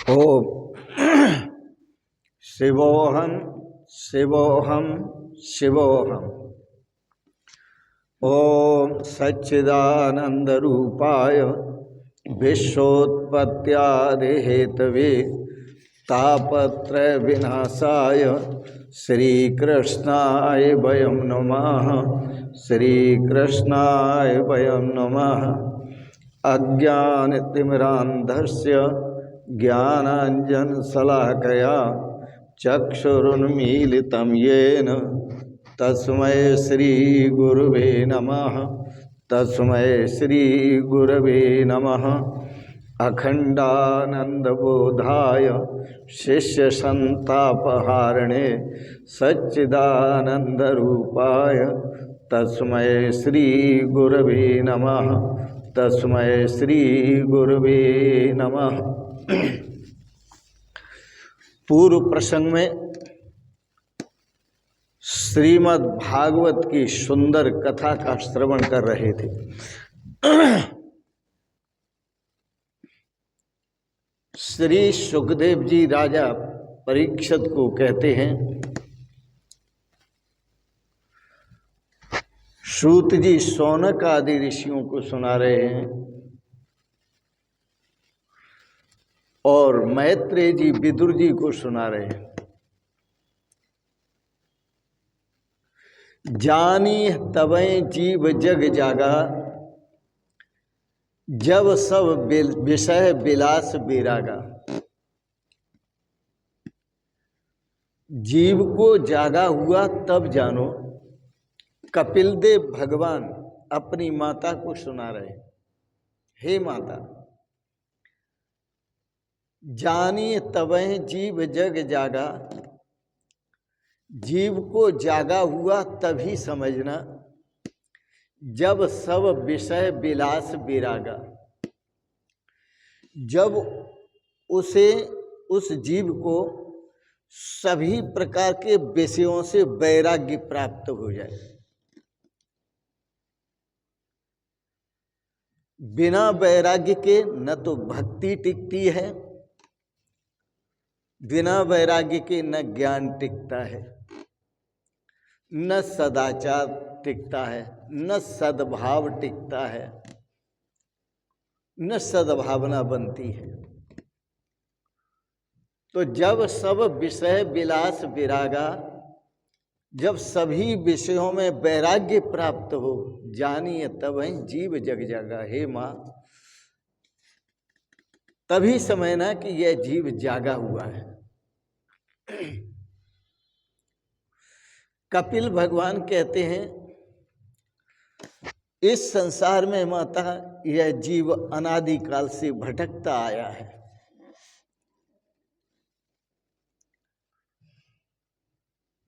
ओम शिवोहम शिवोहम शिवोहम। ओम सच्चिदानंद रूपाय विश्वोत्पत्त्यादि Hathaway तापत्रय विनाशाय श्रीकृष्णाय वयं नमः। श्रीकृष्णाय वयं नमः। अज्ञानतिमिरान्धस्य ज्ञानाञ्जनशलाकया चक्षुरुन्मीलितं येन तस्मै श्रीगुरुवे नमः। तस्मै श्रीगुरवे नमः। अखण्डानन्दबोधाय शिष्यसन्तापहारिणे सच्चिदानन्दरूपाय तस्मै श्रीगुरवे नमः। तस्मै श्रीगुरवे नमः। पूर्व प्रसंग में श्रीमद् भागवत की सुंदर कथा का श्रवण कर रहे थे। श्री सुखदेव जी राजा परीक्षित को कहते हैं, सूत जी शौनक आदि ऋषियों को सुना रहे हैं और मैत्रेय जी विदुर जी को सुना रहे हैं। जानी तबै जीव जग जागा, जब सब विषय विलास विरागा। जीव को जागा हुआ तब जानो। कपिल देव भगवान अपनी माता को सुना रहे, हे माता, जानी तबै जीव जग जागा, जीव को जागा हुआ तभी समझना जब सब विषय विलास विरागा। जब उस जीव को सभी प्रकार के विषयों से वैराग्य प्राप्त हो जाए। बिना वैराग्य के न तो भक्ति टिकती है, बिना वैराग्य के न ज्ञान टिकता है, न सदाचार टिकता है, न सद्भाव टिकता है, न सद्भावना बनती है। तो जब सब विषय विलास विरागा, जब सभी विषयों में वैराग्य प्राप्त हो, जानिए तब जीव जग जागा। हे माँ, तभी समझना कि यह जीव जागा हुआ है। कपिल भगवान कहते हैं, इस संसार में माता यह जीव अनादिकाल से भटकता आया है।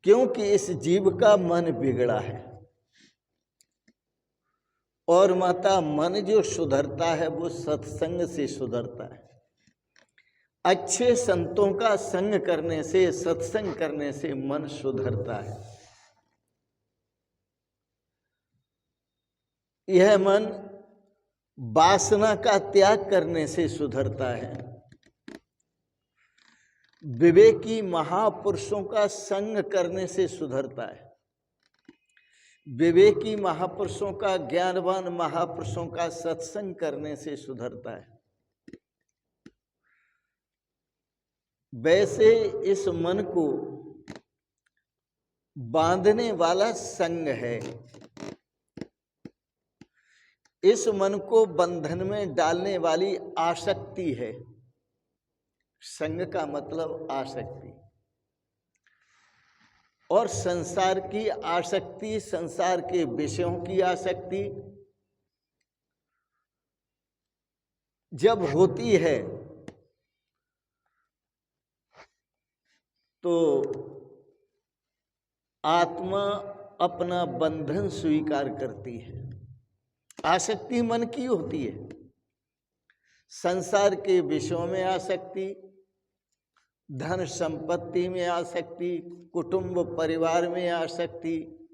क्योंकि इस जीव का मन बिगड़ा है। और माता, मन जो सुधरता है वो सत्संग से सुधरता है। अच्छे संतों का संग करने से, सत्संग करने से मन सुधरता है। यह मन वासना का त्याग करने से सुधरता है। विवेकी महापुरुषों का संग करने से सुधरता है। विवेकी महापुरुषों का, ज्ञानवान महापुरुषों का सत्संग करने से सुधरता है। वैसे इस मन को बांधने वाला संग है। इस मन को बंधन में डालने वाली आसक्ति है। संग का मतलब आसक्ति। और संसार की आसक्ति, संसार के विषयों की आसक्ति जब होती है तो आत्मा अपना बंधन स्वीकार करती है। आसक्ति मन की होती है। संसार के विषयों में आसक्ति, धन संपत्ति में आसक्ति, कुटुंब परिवार में आसक्ति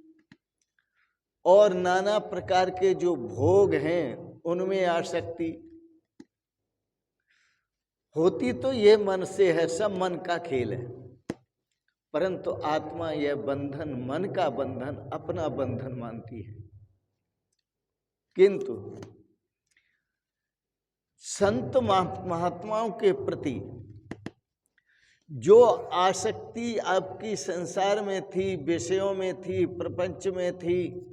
और नाना प्रकार के जो भोग हैं उनमें आसक्ति। होती तो ये मन से है, सब मन का खेल है, परंतु आत्मा यह बंधन, मन का बंधन अपना बंधन मानती है। किंतु संत महात्माओं के प्रति जो आसक्ति आपकी संसार में थी, विषयों में थी, प्रपंच में थी,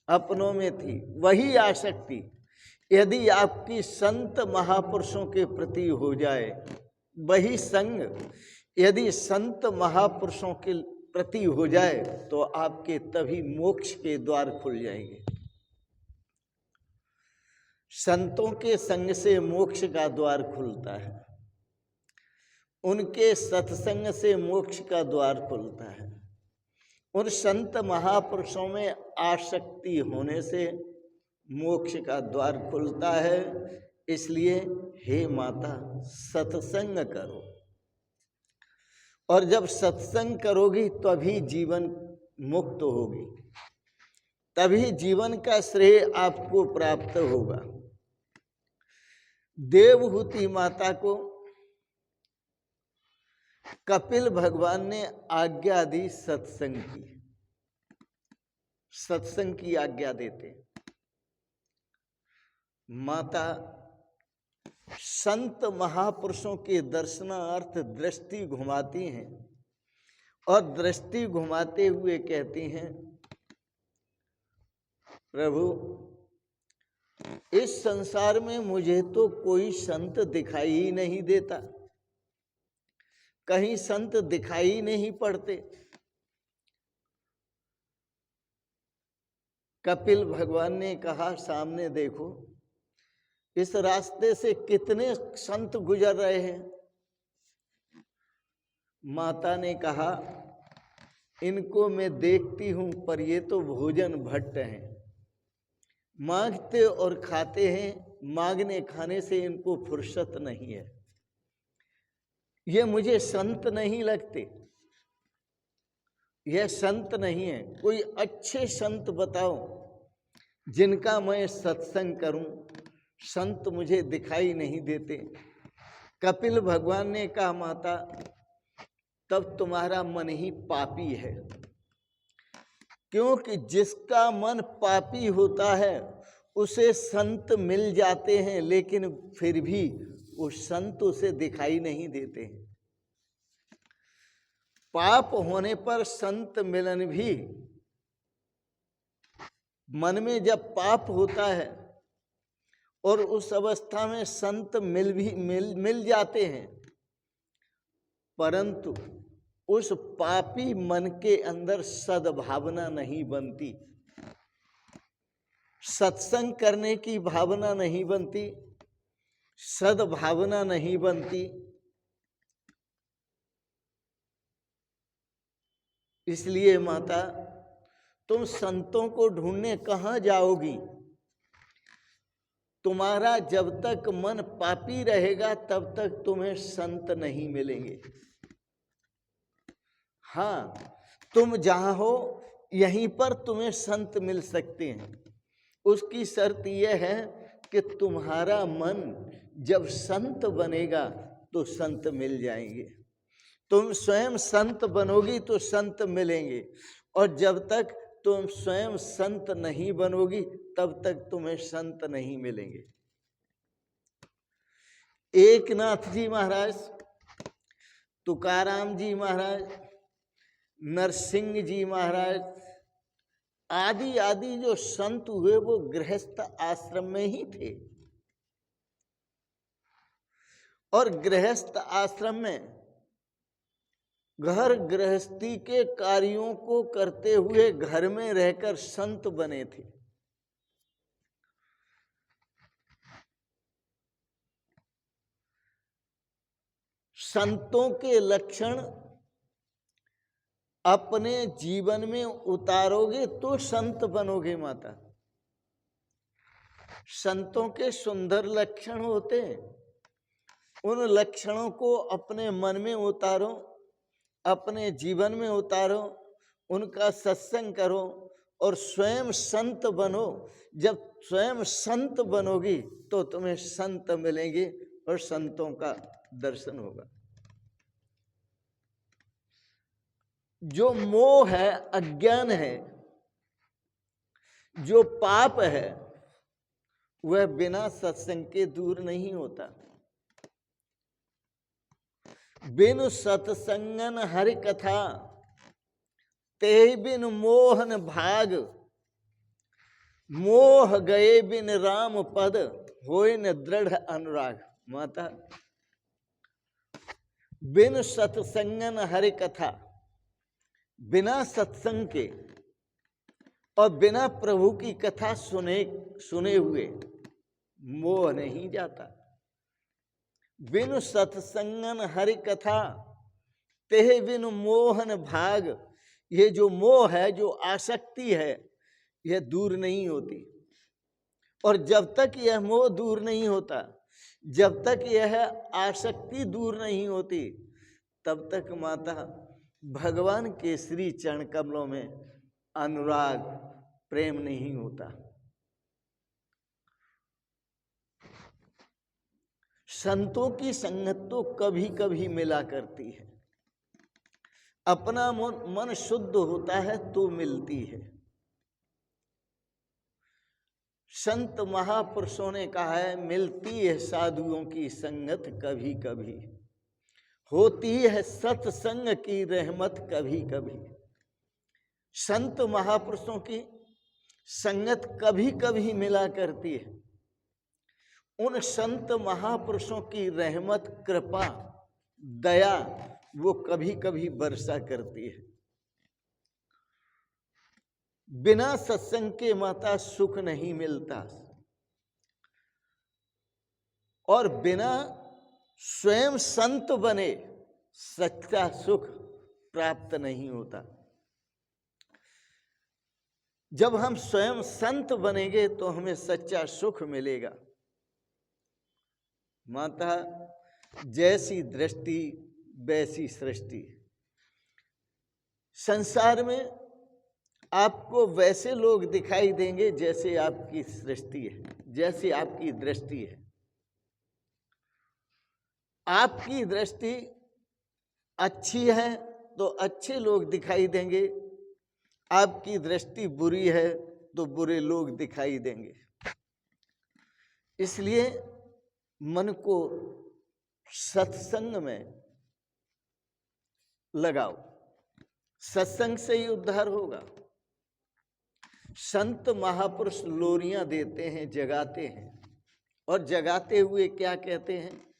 अपनों में थी, वही आसक्ति यदि आपकी संत महापुरुषों के प्रति हो जाए, वही संग यदि संत महापुरुषों के प्रति हो जाए, तो आपके तभी मोक्ष के द्वार खुल जाएंगे। संतों के संग से मोक्ष का द्वार खुलता है, उनके सत्संग से मोक्ष का द्वार खुलता है। उन संत महापुरुषों में आसक्ति होने से मोक्ष का द्वार खुलता है। इसलिए हे माता, सत्संग करो, और जब सत्संग करोगी तभी जीवन मुक्त होगी, तभी जीवन का श्रेय आपको प्राप्त होगा। देवहूति माता को कपिल भगवान ने आज्ञा दी सत्संग की, सत्संग की आज्ञा देते। माता संत महापुरुषों के दर्शनार्थ दृष्टि घुमाती हैं और दृष्टि घुमाते हुए कहती हैं, प्रभु इस संसार में मुझे तो कोई संत दिखाई ही नहीं देता, कहीं संत दिखाई नहीं पड़ते। कपिल भगवान ने कहा, सामने देखो, इस रास्ते से कितने संत गुजर रहे हैं। माता ने कहा, इनको मैं देखती हूं, पर ये तो भोजन भट्ट हैं, मांगते और खाते हैं, मांगने खाने से इनको फुर्सत नहीं है, ये मुझे संत नहीं लगते, यह संत नहीं है। कोई अच्छे संत बताओ जिनका मैं सत्संग करूं। संत मुझे दिखाई नहीं देते। कपिल भगवान ने कहा, माता तब तुम्हारा मन ही पापी है, क्योंकि जिसका मन पापी होता है उसे संत मिल जाते हैं, लेकिन फिर भी वो संत उसे दिखाई नहीं देते। पाप होने पर संत मिलन भी, मन में जब पाप होता है और उस अवस्था में संत मिल जाते हैं, परंतु उस पापी मन के अंदर सद्भावना नहीं बनती, सत्संग करने की भावना नहीं बनती, सद्भावना नहीं बनती। इसलिए माता, तुम संतों को ढूंढने कहाँ जाओगी? तुम्हारा जब तक मन पापी रहेगा तब तक तुम्हें संत नहीं मिलेंगे। हाँ, तुम जहाँ हो यहीं पर तुम्हें संत मिल सकते हैं। उसकी शर्त यह है कि तुम्हारा मन जब संत बनेगा तो संत मिल जाएंगे। तुम स्वयं संत बनोगी तो संत मिलेंगे, और जब तक तुम स्वयं संत नहीं बनोगी तब तक तुम्हें संत नहीं मिलेंगे। एकनाथ जी महाराज, तुकाराम जी महाराज, नरसिंह जी महाराज आदि आदि जो संत हुए वो गृहस्थ आश्रम में ही थे, और गृहस्थ आश्रम में घर गृहस्थी के कार्यों को करते हुए घर में रहकर संत बने थे। संतों के लक्षण अपने जीवन में उतारोगे तो संत बनोगे माता। संतों के सुंदर लक्षण होते हैं, उन लक्षणों को अपने मन में उतारो, अपने जीवन में उतारो, उनका सत्संग करो और स्वयं संत बनो। जब स्वयं संत बनोगी तो तुम्हें संत मिलेंगे और संतों का दर्शन होगा। जो मोह है, अज्ञान है, जो पाप है, वह बिना सत्संग के दूर नहीं होता। बिनु सत्संगन हरि कथा, ते बिन मोहन भाग, मोह गए बिन राम पद, होय न दृढ़ अनुराग। माता, बिन सत्संगन हरि कथा, बिना सत्संग के और बिना प्रभु की कथा सुने हुए मोह नहीं जाता। बिनु सत्संगन हरि कथा, तेह बिनु मोहन भाग। ये जो मोह है, जो आसक्ति है, यह दूर नहीं होती। और जब तक यह मोह दूर नहीं होता, जब तक यह आसक्ति दूर नहीं होती, तब तक माता भगवान के श्री चरण कमलों में अनुराग, प्रेम नहीं होता। संतों की संगत तो कभी कभी मिला करती है, अपना मन शुद्ध होता है तो मिलती है। संत महापुरुषों ने कहा है, मिलती है साधुओं की संगत कभी कभी, होती है सत्संग की रहमत कभी कभी। संत महापुरुषों की संगत कभी कभी मिला करती है। उन संत महापुरुषों की रहमत, कृपा, दया वो कभी कभी वर्षा करती है। बिना सत्संग के माता सुख नहीं मिलता, और बिना स्वयं संत बने सच्चा सुख प्राप्त नहीं होता। जब हम स्वयं संत बनेंगे तो हमें सच्चा सुख मिलेगा। माता, जैसी दृष्टि वैसी सृष्टि। संसार में आपको वैसे लोग दिखाई देंगे जैसे आपकी सृष्टि है, जैसे आपकी दृष्टि है। आपकी दृष्टि अच्छी है तो अच्छे लोग दिखाई देंगे, आपकी दृष्टि बुरी है तो बुरे लोग दिखाई देंगे। इसलिए मन को सत्संग में लगाओ, सत्संग से ही उद्धार होगा। संत महापुरुष लोरियां देते हैं, जगाते हैं, और जगाते हुए क्या कहते हैं?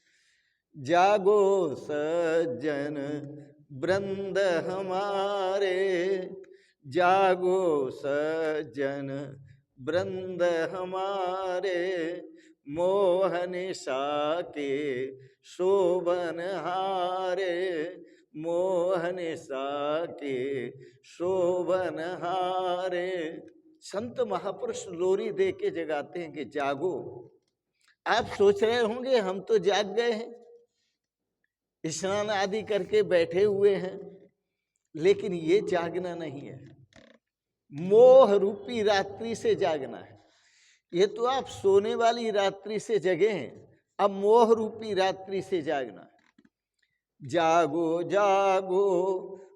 जागो सज्जन वृंद हमारे, जागो सज्जन वृंद हमारे, मोहनिशा के शोभन हारे, मोहनिशा के शोभन हारे। संत महापुरुष लोरी दे के जगाते हैं कि जागो। आप सोच रहे होंगे हम तो जाग गए हैं, स्नान आदि करके बैठे हुए हैं, लेकिन ये जागना नहीं है, मोह रूपी रात्रि से जागना है। ये तो आप सोने वाली रात्रि से जगे हैं, अब मोह रूपी रात्रि से जागना है। जागो जागो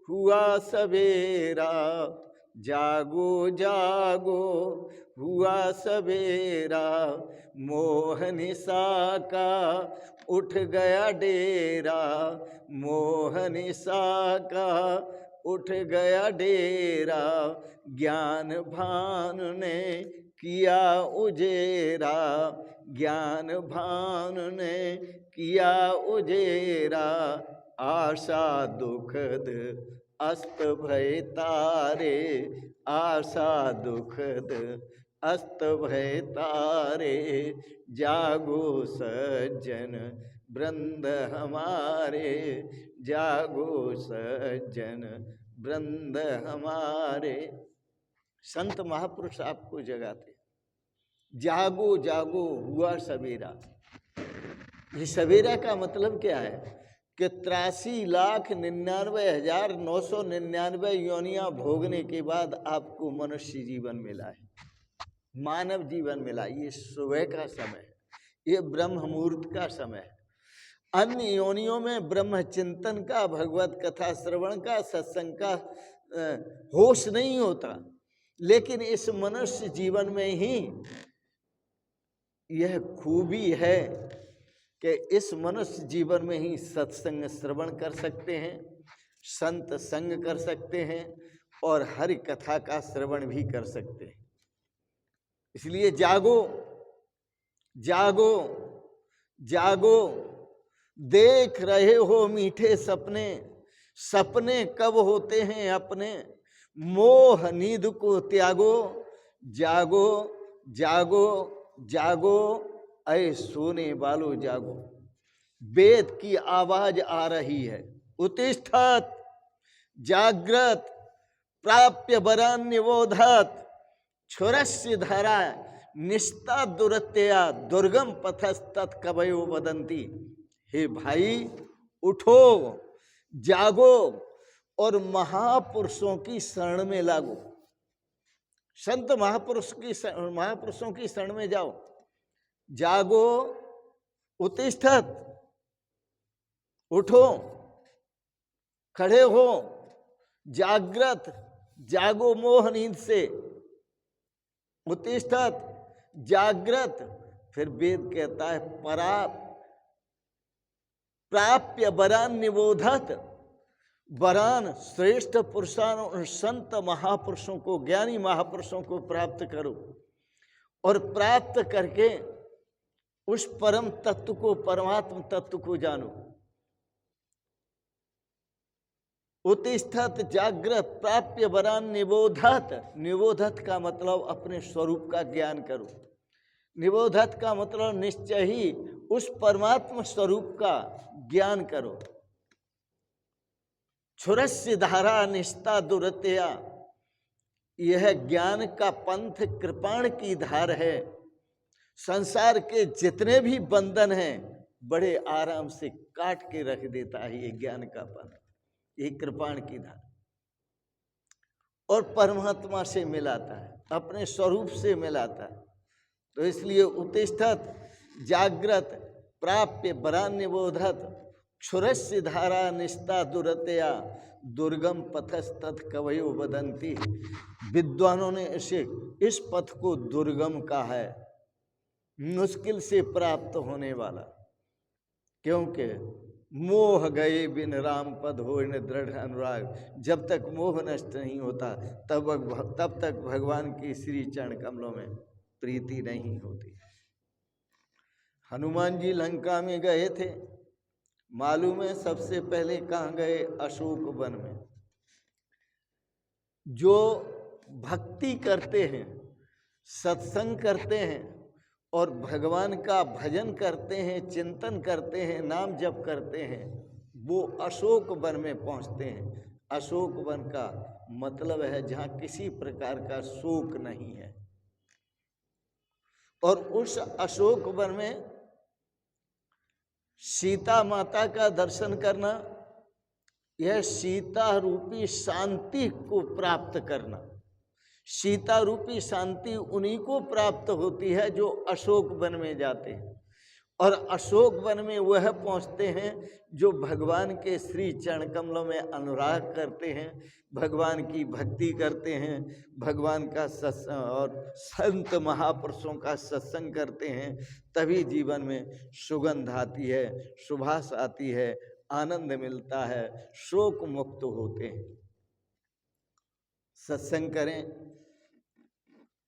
हुआ सवेरा, जागो जागो हुआ सवेरा, मोहनिशा का उठ गया डेरा, मोहनिशा का उठ गया डेरा, ज्ञान भान ने किया उजेरा, ज्ञान भान ने किया उजेरा, आशा दुखद अस्त भय तारे, आशा दुखद अस्त भय तारे, जागो सज्जन वृंद हमारे, जागो सज्जन वृंद हमारे। संत महापुरुष आपको जगाते, जागो जागो हुआ सवेरा। ये सवेरा का मतलब क्या है कि 83,99,999 योनियां भोगने के बाद आपको मनुष्य जीवन मिला है, मानव जीवन मिला। ये सुबह का समय है, ये ब्रह्म मुहूर्त का समय है। अन्य योनियों में ब्रह्म चिंतन का, भगवत कथा श्रवण का, सत्संग का होश नहीं होता, लेकिन इस मनुष्य जीवन में ही यह खूबी है कि इस मनुष्य जीवन में ही सत्संग श्रवण कर सकते हैं, संत संग कर सकते हैं और हरि कथा का श्रवण भी कर सकते हैं। इसलिए जागो जागो जागो, देख रहे हो मीठे सपने, सपने कब होते हैं अपने, मोह नींद को त्यागो, जागो जागो जागो, ऐ सोने वालो जागो। वेद की आवाज आ रही है, उत्तिष्ठत जागृत प्राप्य वरान निबोधत, क्षुरस्य धारा निष्ठा दुरत्या दुर्गम पथस्तत् कवयो वदंती। हे भाई उठो, जागो और महापुरुषों की शरण में लागो, संत महापुरुषों की शरण में जाओ। जागो, उत्तिष्ठत, उठो, खड़े हो, जागृत, जागो मोह नींद से, उत्तिष्ठत जागृत। फिर वेद कहता है प्राप्य वरान निबोधत, वरान श्रेष्ठ पुरुषों, संत महापुरुषों को, ज्ञानी महापुरुषों को प्राप्त करो और प्राप्त करके उस परम तत्व को, परमात्म तत्व को जानो। उत्तिष्ठत जागृत प्राप्य वरान निबोधत, निबोधत का मतलब अपने स्वरूप का ज्ञान करो, निबोधत का मतलब निश्चय ही उस परमात्म स्वरूप का ज्ञान करो। क्षुरस्य धारा निष्ठा दुरत्या, यह ज्ञान का पंथ कृपाण की धार है। संसार के जितने भी बंधन हैं बड़े आराम से काट के रख देता है ये ज्ञान का पंथ, ये कृपाण की धार, और परमात्मा से मिलाता है, अपने स्वरूप से मिलाता है। तो इसलिए उत्तिष्ठत जागृत प्राप्य वरान निबोधत, क्षुरस्य धारा निष्ठा दुरत्या दुर्गम पथस्तत् कवयो वदंती। विद्वानों ने इस पथ को दुर्गम कहा है, मुश्किल से प्राप्त होने वाला, क्योंकि मोह गए बिन राम पद हो न दृढ़ अनुराग। जब तक मोह नष्ट नहीं होता तब तक भगवान की श्री चरण कमलों में प्रीति नहीं होती। हनुमान जी लंका में गए थे, मालूम है सबसे पहले कहाँ गए? अशोक वन में। जो भक्ति करते हैं, सत्संग करते हैं और भगवान का भजन करते हैं, चिंतन करते हैं, नाम जप करते हैं, वो अशोक वन में पहुंचते हैं। अशोक वन का मतलब है जहाँ किसी प्रकार का शोक नहीं है। और उस अशोक वन में सीता माता का दर्शन करना, यह सीता रूपी शांति को प्राप्त करना। सीता रूपी शांति उन्हीं को प्राप्त होती है जो अशोक वन में जाते हैं, और अशोक वन में वह पहुंचते हैं जो भगवान के श्री चरण कमलों में अनुराग करते हैं, भगवान की भक्ति करते हैं, भगवान का सत्संग और संत महापुरुषों का सत्संग करते हैं। तभी जीवन में सुगंध आती है, सुभाष आती है, आनंद मिलता है, शोक मुक्त होते हैं। सत्संग करें,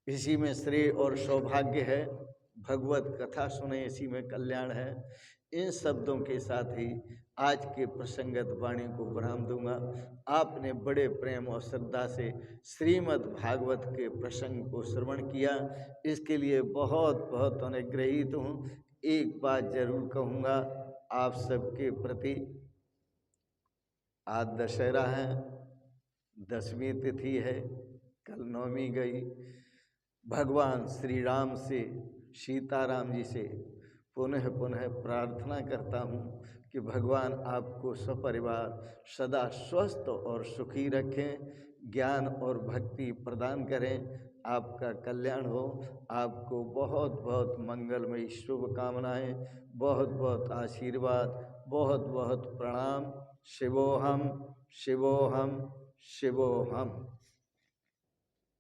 इसी में श्रेय और सौभाग्य है। भगवत कथा सुने, इसी में कल्याण है। इन शब्दों के साथ ही आज के प्रसंगत वाणी को विराम दूंगा। आपने बड़े प्रेम और श्रद्धा से श्रीमद् भागवत के प्रसंग को श्रवण किया, इसके लिए बहुत बहुत अनुग्रहित हूँ। एक बात जरूर कहूँगा आप सबके प्रति, आज दशहरा है, 10वीं तिथि है, कल 9वीं गई। भगवान श्री राम से, सीताराम जी से पुनः पुनः प्रार्थना करता हूँ कि भगवान आपको सपरिवार सदा स्वस्थ और सुखी रखें। ज्ञान और भक्ति प्रदान करें। आपका कल्याण हो। आपको बहुत बहुत मंगलमयी शुभकामनाएं, बहुत बहुत आशीर्वाद, बहुत बहुत प्रणाम। शिवोहम शिवोहम शिवोहम।